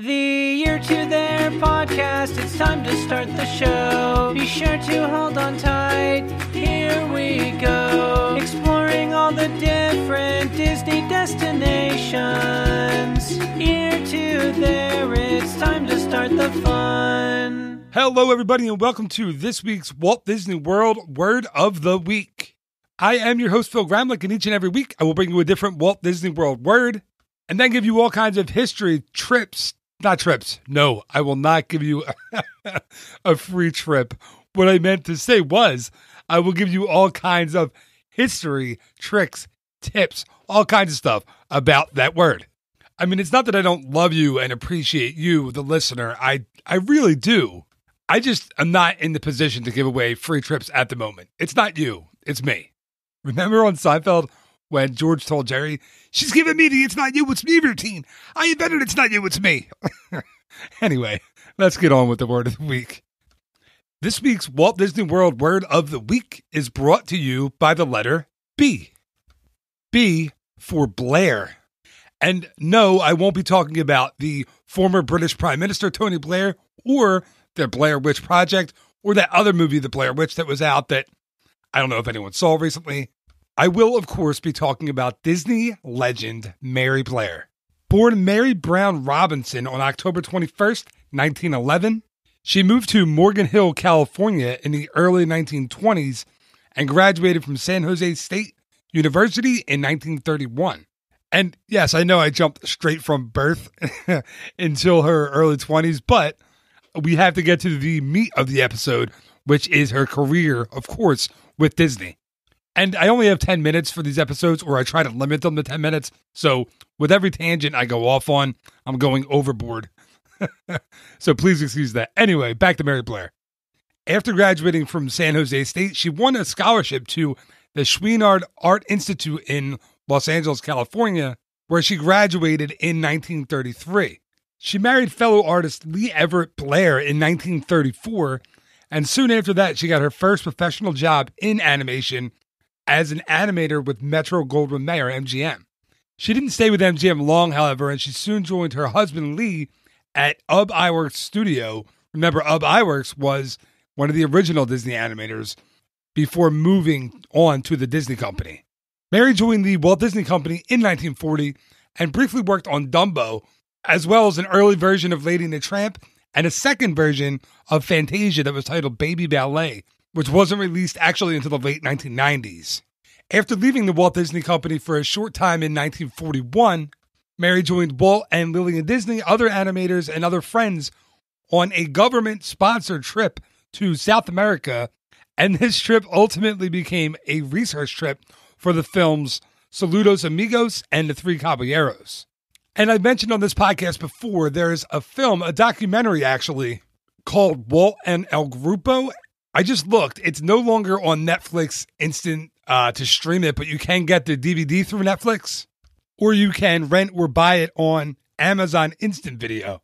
The Year to Their podcast, it's time to start the show. Be sure to hold on tight, here we go. Exploring all the different Disney destinations. Year to Their, it's time to start the fun. Hello everybody and welcome to this week's Walt Disney World Word of the Week. I am your host Phil Gramlich, and each and every week I will bring you a different Walt Disney World word and then give you all kinds of history, No, I will not give you a free trip. What I meant to say was I will give you all kinds of history, tricks, tips, all kinds of stuff about that word. I mean, it's not that I don't love you and appreciate you, the listener. I really do. I just am not in the position to give away free trips at the moment. It's not you. It's me. Remember on Seinfeld when George told Jerry, she's giving me the "it's not you, it's me" routine. I invented "it's not you, it's me." Anyway, let's get on with the word of the week. This week's Walt Disney World Word of the Week is brought to you by the letter B. B for Blair. And no, I won't be talking about the former British Prime Minister Tony Blair or the Blair Witch Project or that other movie, The Blair Witch, that was out that I don't know if anyone saw recently. I will, of course, be talking about Disney legend Mary Blair. Born Mary Brown Robinson on October 21st, 1911, she moved to Morgan Hill, California in the early 1920s and graduated from San Jose State University in 1931. And yes, I know I jumped straight from birth until her early 20s, but we have to get to the meat of the episode, which is her career, of course, with Disney. And I only have 10 minutes for these episodes, or I try to limit them to 10 minutes. So with every tangent I go off on, I'm going overboard. So please excuse that. Anyway, back to Mary Blair. After graduating from San Jose State, she won a scholarship to the Chouinard Art Institute in Los Angeles, California, where she graduated in 1933. She married fellow artist Lee Everett Blair in 1934, and soon after that, she got her first professional job in animation as an animator with Metro-Goldwyn-Mayer, MGM. She didn't stay with MGM long, however, and she soon joined her husband Lee at Ub Iwerks Studio. Remember, Ub Iwerks was one of the original Disney animators before moving on to the Disney Company. Mary joined the Walt Disney Company in 1940 and briefly worked on Dumbo, as well as an early version of Lady and the Tramp and a second version of Fantasia that was titled Baby Ballet, which wasn't released actually until the late 1990s. After leaving the Walt Disney Company for a short time in 1941, Mary joined Walt and Lillian Disney, other animators, and other friends on a government-sponsored trip to South America, and this trip ultimately became a research trip for the films Saludos Amigos and The Three Caballeros. And I mentioned on this podcast before, there's a film, a documentary actually, called Walt and El Grupo. I just looked. It's no longer on Netflix Instant to stream it, but you can get the DVD through Netflix, or you can rent or buy it on Amazon Instant Video.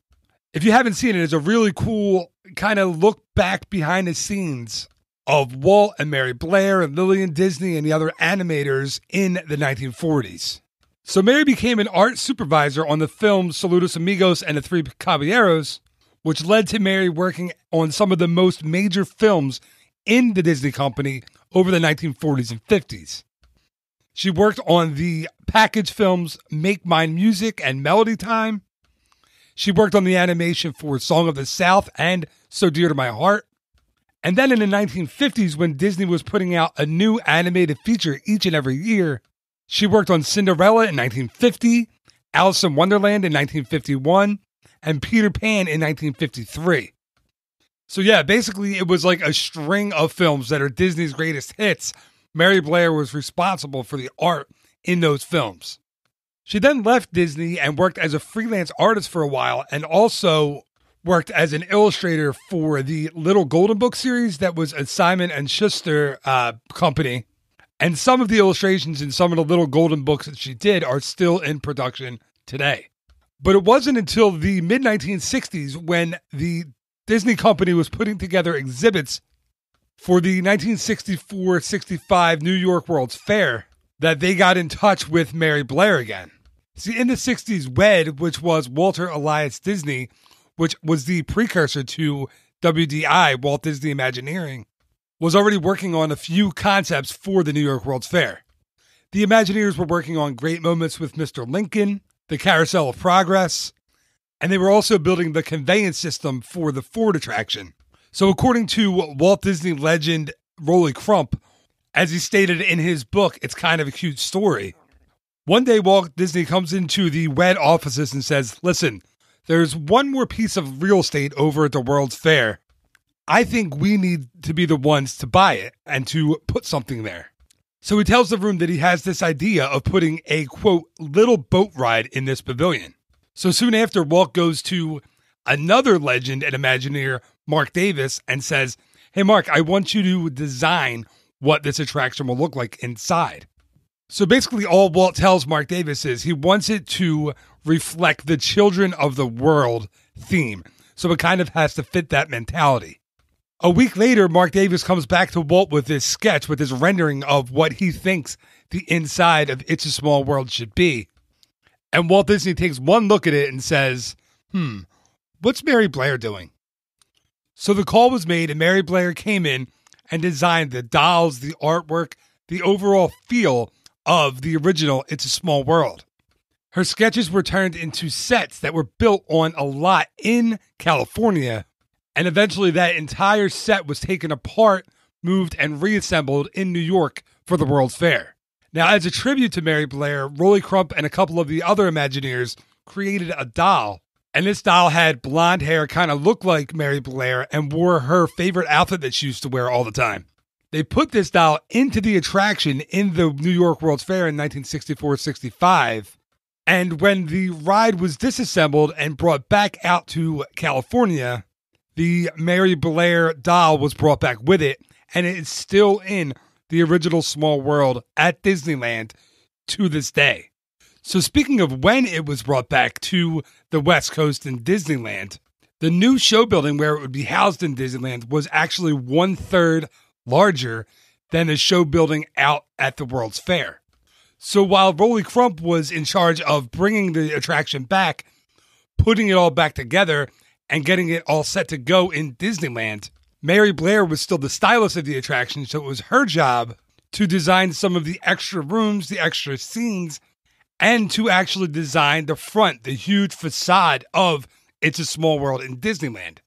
If you haven't seen it, it's a really cool kind of look back behind the scenes of Walt and Mary Blair and Lillian Disney and the other animators in the 1940s. So Mary became an art supervisor on the films Saludos Amigos and The Three Caballeros, which led to Mary working on some of the most major films in the Disney Company over the 1940s and 50s. She worked on the package films Make Mine Music and Melody Time. She worked on the animation for Song of the South and So Dear to My Heart. And then in the 1950s, when Disney was putting out a new animated feature each and every year, she worked on Cinderella in 1950, Alice in Wonderland in 1951, and Peter Pan in 1953. So yeah, basically it was like a string of films that are Disney's greatest hits. Mary Blair was responsible for the art in those films. She then left Disney and worked as a freelance artist for a while, and also worked as an illustrator for the Little Golden Book series that was a Simon & Schuster company. And some of the illustrations in some of the Little Golden Books that she did are still in production today. But it wasn't until the mid-1960s when the Disney Company was putting together exhibits for the 1964-65 New York World's Fair that they got in touch with Mary Blair again. See, in the 60s, WED, which was Walter Elias Disney, which was the precursor to WDI, Walt Disney Imagineering, was already working on a few concepts for the New York World's Fair. The Imagineers were working on great moments with Mr. Lincoln, the Carousel of Progress, and they were also building the conveyance system for the Ford attraction. So according to Walt Disney legend Rolly Crump, as he stated in his book, It's Kind of a Cute Story, one day Walt Disney comes into the WED offices and says, listen, there's one more piece of real estate over at the World's Fair. I think we need to be the ones to buy it and to put something there. So he tells the room that he has this idea of putting a, quote, little boat ride in this pavilion. So soon after, Walt goes to another legend and Imagineer, Mark Davis, and says, hey, Mark, I want you to design what this attraction will look like inside. So basically all Walt tells Mark Davis is he wants it to reflect the children of the world theme. So it kind of has to fit that mentality. A week later, Mark Davis comes back to Walt with this sketch, with this rendering of what he thinks the inside of It's a Small World should be. And Walt Disney takes one look at it and says, what's Mary Blair doing? So the call was made and Mary Blair came in and designed the dolls, the artwork, the overall feel of the original It's a Small World. Her sketches were turned into sets that were built on a lot in California, and eventually that entire set was taken apart, moved, and reassembled in New York for the World's Fair. Now, as a tribute to Mary Blair, Rolly Crump and a couple of the other Imagineers created a doll, and this doll had blonde hair, kind of looked like Mary Blair, and wore her favorite outfit that she used to wear all the time. They put this doll into the attraction in the New York World's Fair in 1964-65, and when the ride was disassembled and brought back out to California, the Mary Blair doll was brought back with it, and it is still in the original Small World at Disneyland to this day. So speaking of when it was brought back to the West Coast in Disneyland, the new show building where it would be housed in Disneyland was actually 1/3 larger than the show building out at the World's Fair. So while Rolly Crump was in charge of bringing the attraction back, putting it all back together, and getting it all set to go in Disneyland, Mary Blair was still the stylist of the attraction, so it was her job to design some of the extra rooms, the extra scenes, and to actually design the front, the huge facade of It's a Small World in Disneyland.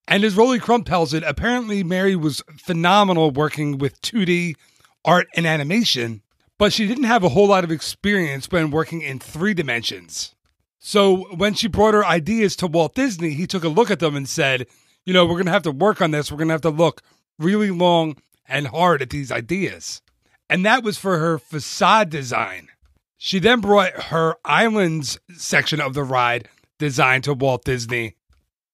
And as Rolly Crump tells it, apparently Mary was phenomenal working with 2D art and animation, but she didn't have a whole lot of experience when working in 3 dimensions. So when she brought her ideas to Walt Disney, he took a look at them and said, we're going to have to work on this. We're going to have to look really long and hard at these ideas. And that was for her facade design. She then brought her islands section of the ride design to Walt Disney.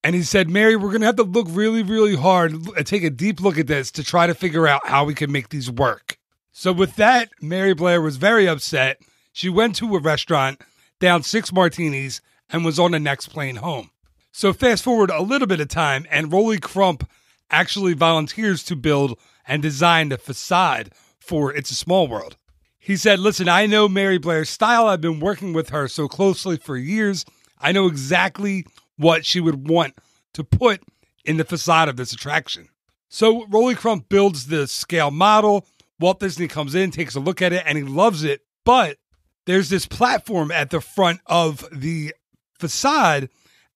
And he said, Mary, we're going to have to look really, really hard and take a deep look at this to try to figure out how we can make these work. So with that, Mary Blair was very upset. She went to a restaurant, downed 6 martinis, and was on the next plane home. So fast forward a little bit of time, and Rolly Crump actually volunteers to build and design the facade for It's a Small World. He said, listen, I know Mary Blair's style. I've been working with her so closely for years. I know exactly what she would want to put in the facade of this attraction. So Rolly Crump builds the scale model. Walt Disney comes in, takes a look at it, and he loves it. But there's this platform at the front of the facade,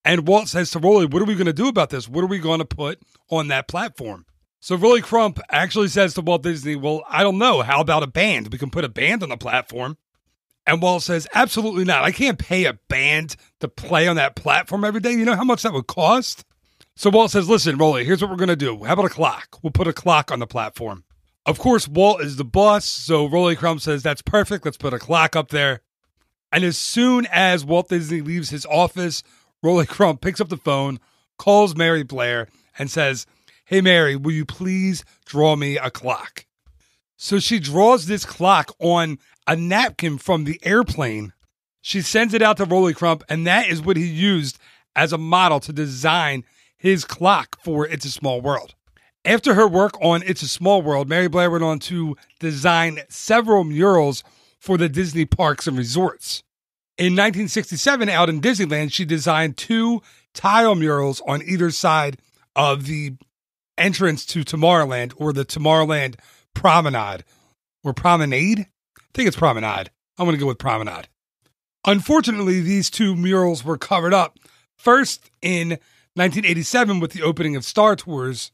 and Walt says to Rolly, what are we going to do about this? What are we going to put on that platform? So Rolly Crump actually says to Walt Disney, well, I don't know. How about a band? We can put a band on the platform. And Walt says, absolutely not. I can't pay a band to play on that platform every day. You know how much that would cost? So Walt says, listen, Rolly, here's what we're going to do. How about a clock? We'll put a clock on the platform. Of course, Walt is the boss, so Rolly Crump says, that's perfect. Let's put a clock up there. And as soon as Walt Disney leaves his office, Rolly Crump picks up the phone, calls Mary Blair, and says, hey, Mary, will you please draw me a clock? So she draws this clock on a napkin from the airplane. She sends it out to Rolly Crump, and that is what he used as a model to design his clock for It's a Small World. After her work on It's a Small World, Mary Blair went on to design several murals for the Disney parks and resorts. In 1967, out in Disneyland, she designed 2 tile murals on either side of the entrance to Tomorrowland, or the Tomorrowland Promenade. Or Promenade? I think it's Promenade. I'm going to go with Promenade. Unfortunately, these 2 murals were covered up. First in 1987 with the opening of Star Tours,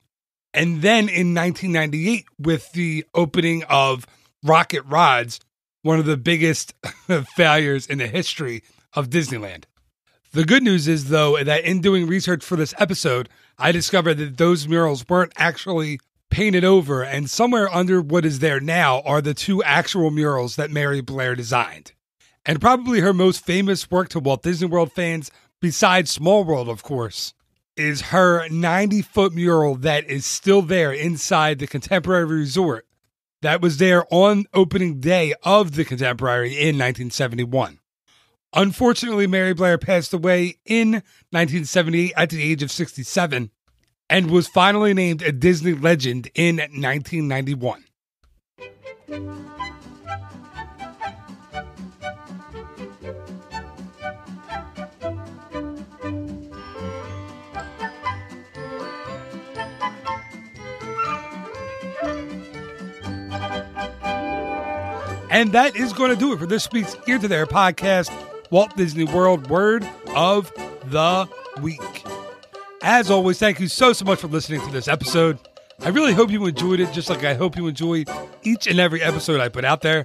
and then in 1998 with the opening of Rocket Rides, one of the biggest failures in the history of Disneyland. The good news is, though, that in doing research for this episode, I discovered that those murals weren't actually painted over, and somewhere under what is there now are the 2 actual murals that Mary Blair designed. And probably her most famous work to Walt Disney World fans, besides Small World, of course, is her 90-foot mural that is still there inside the Contemporary Resort that was there on opening day of the Contemporary in 1971. Unfortunately, Mary Blair passed away in 1978 at the age of 67 and was finally named a Disney legend in 1991. And that is going to do it for this week's Ear to There podcast, Walt Disney World Word of the Week. As always, thank you so much for listening to this episode. I really hope you enjoyed it, just like I hope you enjoy each and every episode I put out there.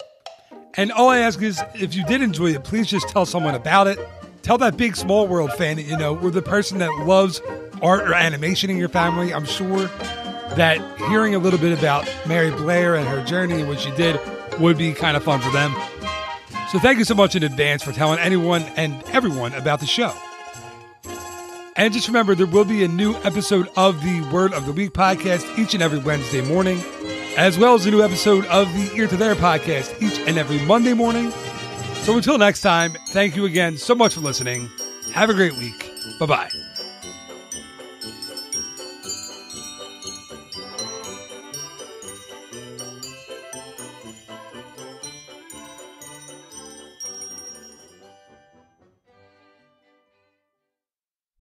And all I ask is, if you did enjoy it, please just tell someone about it. Tell that big Small World fan that you know, or the person that loves art or animation in your family. I'm sure that hearing a little bit about Mary Blair and her journey and what she did would be kind of fun for them. So thank you so much in advance for telling anyone and everyone about the show. And just remember, there will be a new episode of the Word of the Week podcast each and every Wednesday morning, as well as a new episode of the Ear to There podcast each and every Monday morning. So until next time, thank you again so much for listening. Have a great week. Bye-bye.